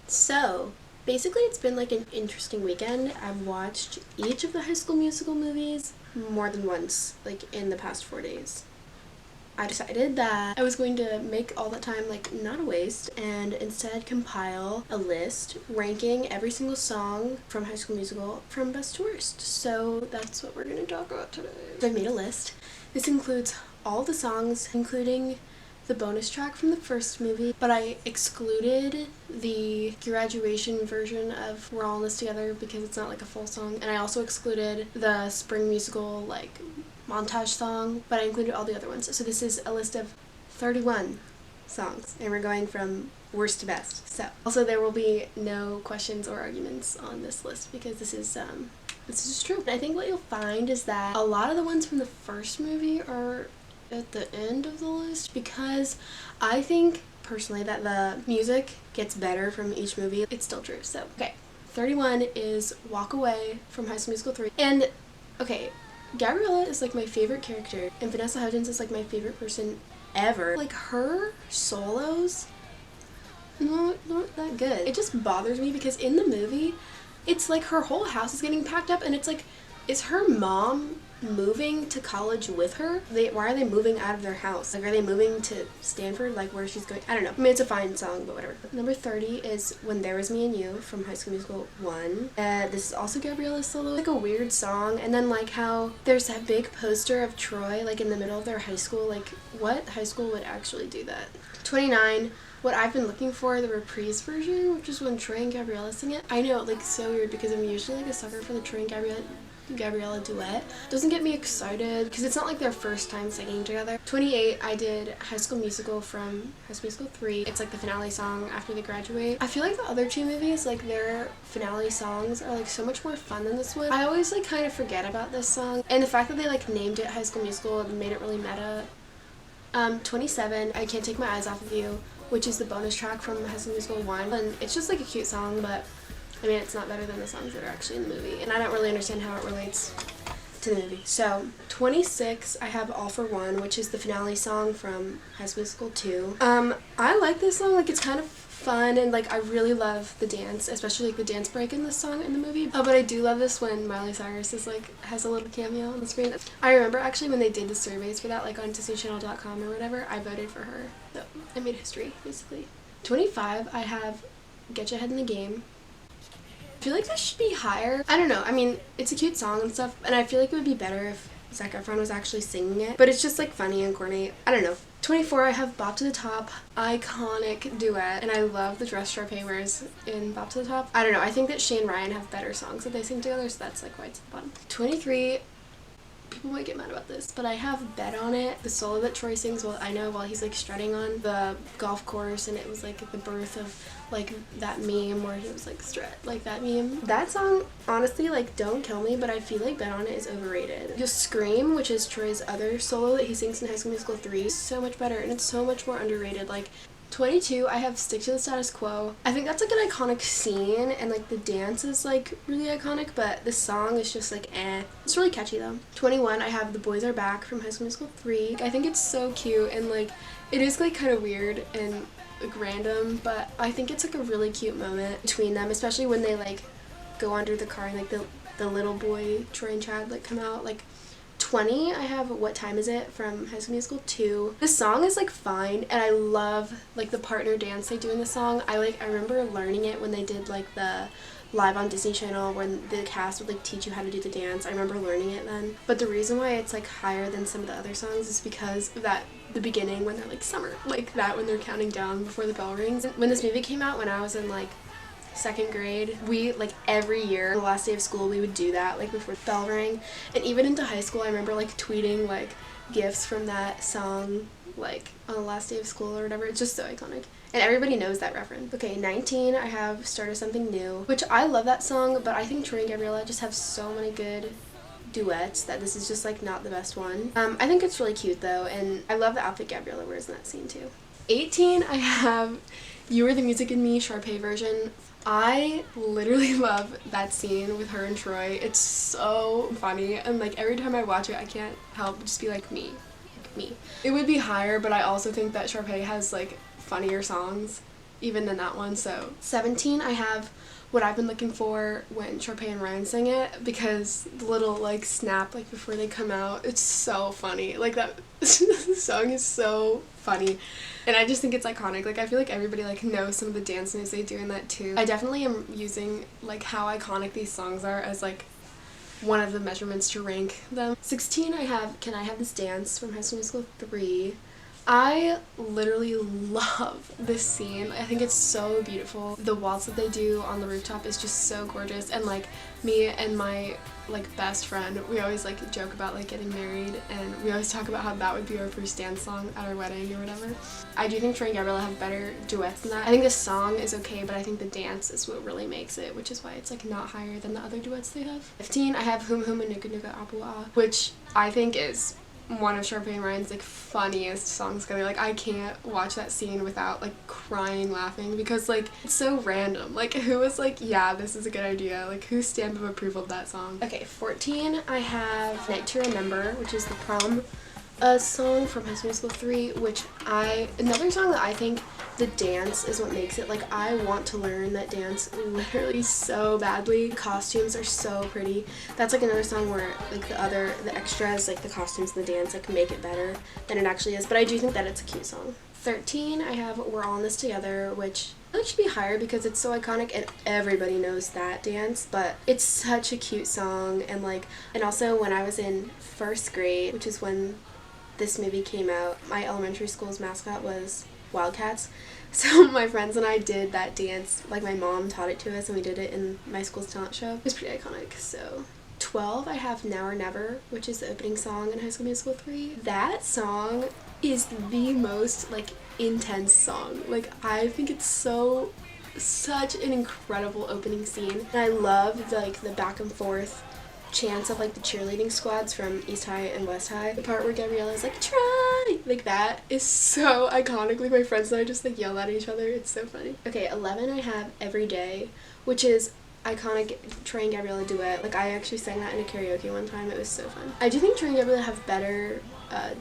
So, basically it's been like an interesting weekend. I've watched each of the High School Musical movies more than once, like in the past 4 days. I decided that I was going to make all that time like not a waste and instead compile a list ranking every single song from High School Musical from best to worst. So that's what we're going to talk about today. So I've made a list. This includes all the songs, including the bonus track from the first movie, but I excluded the graduation version of We're All in This Together because it's not like a full song, and I also excluded the spring musical like montage song, but I included all the other ones. So this is a list of 31 songs, and we're going from worst to best. So also there will be no questions or arguments on this list because this is true. I think what you'll find is that a lot of the ones from the first movie are at the end of the list because I think personally that the music gets better from each movie. It's still true. So okay, 31 is Walk Away from High School Musical 3. And okay, Gabriella is like my favorite character and Vanessa Hudgens is like my favorite person ever. Like her solos not that good. It just bothers me because in the movie it's like her whole house is getting packed up and it's like, is her mom moving to college with her? Why are they moving out of their house? Like, are they moving to Stanford, like where she's going? I don't know. I mean, it's a fine song, but whatever. Number 30 is When There Was Me and You from High School Musical 1. This is also Gabriella's solo. Like a weird song, and then like how there's that big poster of Troy like in the middle of their high school. Like, what high school would actually do that? 29, What I've Been Looking For, the reprise version, which is when Troy and Gabriella sing it. I know, like, so weird because I'm usually like a sucker for the Troy and Gabriella duet. Doesn't get me excited because it's not like their first time singing together. 28, I did High School Musical from High School Musical 3. It's like the finale song after they graduate. I feel like the other two movies, like their finale songs are like so much more fun than this one. I always like kind of forget about this song, and the fact that they like named it High School Musical and made it really meta. 27, I Can't Take My Eyes Off of You, which is the bonus track from High School Musical 1, and it's just like a cute song, but I mean, it's not better than the songs that are actually in the movie, and I don't really understand how it relates to the movie. So, 26, I have All For One, which is the finale song from High School Musical 2. I like this song, like, it's kind of fun, and, like, I really love the dance, especially, like, the dance break in this song in the movie. Oh, but I do love this when Miley Cyrus is, like, has a little cameo on the screen. I remember, actually, when they did the surveys for that, like, on DisneyChannel.com or whatever, I voted for her. So, I made history, basically. 25, I have Get Your Head in the Game. I feel like this should be higher. I don't know. I mean, it's a cute song and stuff, and I feel like it would be better if Zac Efron was actually singing it, but it's just like funny and corny. I don't know. 24, I have Bop to the Top, iconic duet, and I love the dress Sharpay wears in Bop to the Top. I don't know. I think that Shane and Ryan have better songs that they sing together, so that's like why it's at the bottom. 23, people might get mad about this, but I have Bet on It, the solo that Troy sings while he's like strutting on the golf course, and it was like the birth of like that meme where he was like strut, like that meme. That song, honestly, like, don't kill me, but I feel like Bet on It is overrated. Just Scream, which is Troy's other solo that he sings in High School Musical 3, is so much better, and it's so much more underrated. Like, 22, I have Stick to the Status Quo. I think that's like an iconic scene, and like the dance is like really iconic, but the song is just like eh. It's really catchy though. 21, I have The Boys Are Back from High School Musical 3. I think it's so cute, and like it is like kind of weird and like random, but I think it's like a really cute moment between them, especially when they like go under the car and like the little boy Troy and Chad like come out. Like 20, I have What Time Is It from High School Musical 2. This song is like fine, and I love like the partner dance they do in the song. I remember learning it when they did like the live on Disney Channel when the cast would like teach you how to do the dance. I remember learning it then. But the reason why it's like higher than some of the other songs is because of that the beginning when they're like summer, like that when they're counting down before the bell rings. When this movie came out when I was in like 2nd grade, we like every year on the last day of school we would do that like before the bell rang, and even into high school I remember like tweeting like gifs from that song like on the last day of school or whatever. It's just so iconic, and everybody knows that reference. Okay, 19, I have Start of Something New, which I love that song, but I think Troy and Gabriella just have so many good duets that this is just like not the best one. I think it's really cute though, and I love the outfit Gabriella wears in that scene too. 18, I have You Are the Music in Me, Sharpay version. I literally love that scene with her and Troy. It's so funny, and like every time I watch it I can't help but just be like me. It would be higher, but I also think that Sharpay has like funnier songs even in that one. So 17, I have What I've Been Looking For when Sharpay and Ryan sing it, because the little like snap like before they come out, it's so funny. Like that song is so funny, and I just think it's iconic. Like I feel like everybody like knows some of the dance moves they do in that too. I definitely am using like how iconic these songs are as like one of the measurements to rank them. 16, I have Can I Have This Dance from High School Musical 3. I literally love this scene. I think it's so beautiful. The waltz that they do on the rooftop is just so gorgeous, and like me and my like best friend, we always like joke about like getting married, and we always talk about how that would be our first dance song at our wedding or whatever. I do think Troy and Gabriella have better duets than that. I think the song is okay, but I think the dance is what really makes it, which is why it's like not higher than the other duets they have. 15, I have HUMUHUMUNUKUNUKUAPUA, which I think is one of Sharpay and Ryan's like funniest songs together. Like I can't watch that scene without like crying laughing, because like it's so random. Like who was like, yeah, this is a good idea? Like whose stamp of approval of that song? Okay, 14, I have Night to Remember, which is the prom song from High School Musical 3, which another song that I think the dance is what makes it. Like I want to learn that dance literally so badly. The costumes are so pretty. That's like another song where like the extras, like the costumes and the dance, like make it better than it actually is, but I do think that it's a cute song. 13, I have We're All in This Together, which I think should be higher because it's so iconic and everybody knows that dance, but it's such a cute song. And also when I was in first grade, which is when this movie came out, my elementary school's mascot was Wildcats. So my friends and I did that dance, like my mom taught it to us, and we did it in my school's talent show. It was pretty iconic. So 12, I have Now or Never, which is the opening song in High School Musical 3. That song is the most like intense song. Like I think it's such an incredible opening scene. And I love the back and forth chants of like the cheerleading squads from East High and West High. The part where Gabriella's like, try! Like that is so iconic. Like my friends and I just like yell at each other. It's so funny. Okay, 11, I have Every Day, which is iconic Troy and Gabriella duet. Like I actually sang that in a karaoke one time. It was so fun. I do think Troy and Gabriella have better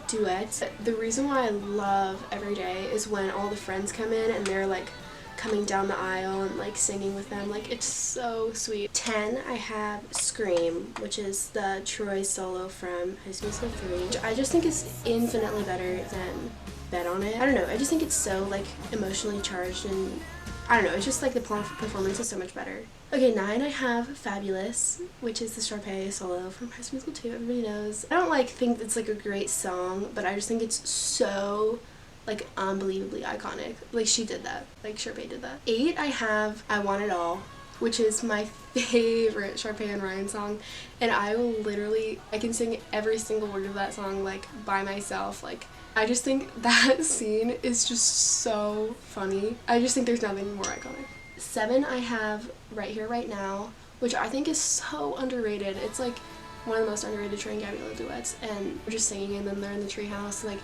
duets. The reason why I love Every Day is when all the friends come in and they're like coming down the aisle and like singing with them. Like it's so sweet. 10, I have Scream, which is the Troy solo from High School Musical 3, which I just think is infinitely better than Bet on It. I don't know, I just think it's so like emotionally charged, and I don't know, it's just like the performance is so much better. Okay, 9, I have Fabulous, which is the Sharpay solo from High School Musical 2, everybody knows. I don't like think it's like a great song, but I just think it's so like unbelievably iconic. Like she did that, like Sharpay did that. 8, I have I Want It All, which is my favorite Sharpay and Ryan song, and I can sing every single word of that song like by myself. Like I just think that scene is just so funny. I just think there's nothing more iconic. 7, I have Right Here Right Now, which I think is so underrated. It's like one of the most underrated Troy and Gabriella duets, and we're just singing and then they're in the treehouse, like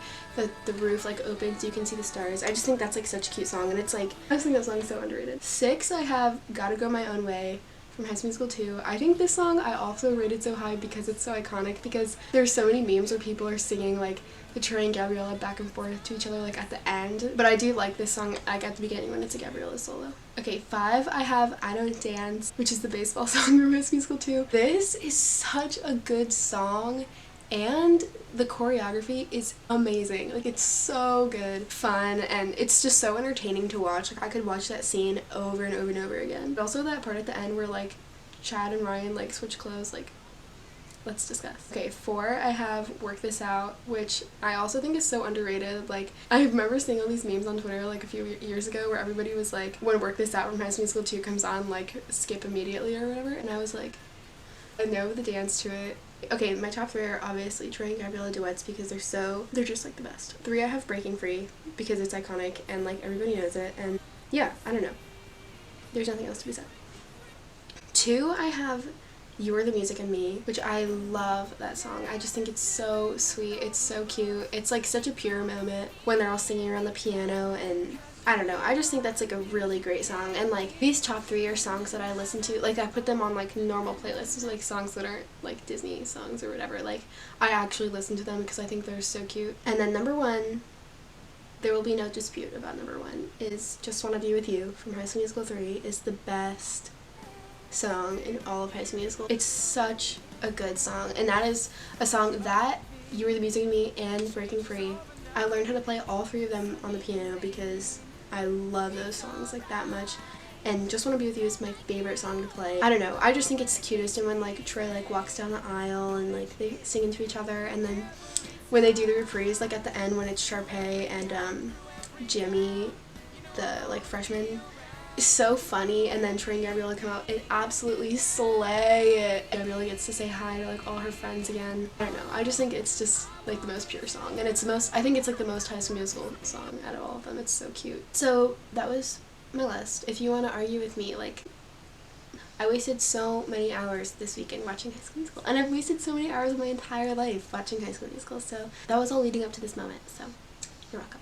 the roof like opens, you can see the stars. I just think that's like such a cute song, and it's like, I just think that song's so underrated. 6, I have Gotta Go My Own Way from High School Musical 2. I think this song I also rated so high because it's so iconic, because there's so many memes where people are singing like the Troy and Gabriella back and forth to each other like at the end, but I do like this song like at the beginning when it's a Gabriella solo. Okay, 5, I have I Don't Dance, which is the baseball song from High School Musical 2. This is such a good song, and the choreography is amazing. Like it's so good, fun, and it's just so entertaining to watch. Like I could watch that scene over and over and over again. But also that part at the end where like Chad and Ryan like switch clothes, like let's discuss. Okay, 4, I have Work This Out, which I also think is so underrated. Like I remember seeing all these memes on Twitter like a few years ago where everybody was like, when Work This Out from High School Musical 2 comes on, like skip immediately or whatever, and I was like, I know the dance to it. Okay, my top 3 are obviously Troy and Gabriella duets because they're just like the best. 3, I have Breaking Free because it's iconic and like everybody knows it, and yeah, I don't know. There's nothing else to be said. 2, I have You're the Music in Me, which I love that song. I just think it's so sweet, it's so cute. It's like such a pure moment when they're all singing around the piano, and I don't know, I just think that's like a really great song. And like these top 3 are songs that I listen to, like I put them on like normal playlists, like songs that aren't like Disney songs or whatever. Like I actually listen to them because I think they're so cute. And then number 1 there will be no dispute about number one, is Just Wanna Be With You from High School Musical 3 is the best song in all of High School Musical. It's such a good song, and that is a song that You Were the Music in Me and Breaking Free. I learned how to play all three of them on the piano because I love those songs like that much. And Just Wanna Be With You is my favorite song to play. I don't know, I just think it's the cutest, and when like Troy like walks down the aisle and like they sing into each other, and then when they do the reprise like at the end when it's Sharpay and Jimmy, the like freshman, is so funny, and then Troy and Gabriella come out and absolutely slay it. Gabriella gets to say hi to like all her friends again. I don't know, I just think it's just like the most pure song, and it's the most, I think it's like the most High School Musical song out of all of them. It's so cute. So that was my list. If you want to argue with me, like, I wasted so many hours this weekend watching High School Musical, and I've wasted so many hours of my entire life watching High School Musical, so that was all leading up to this moment, so you're welcome.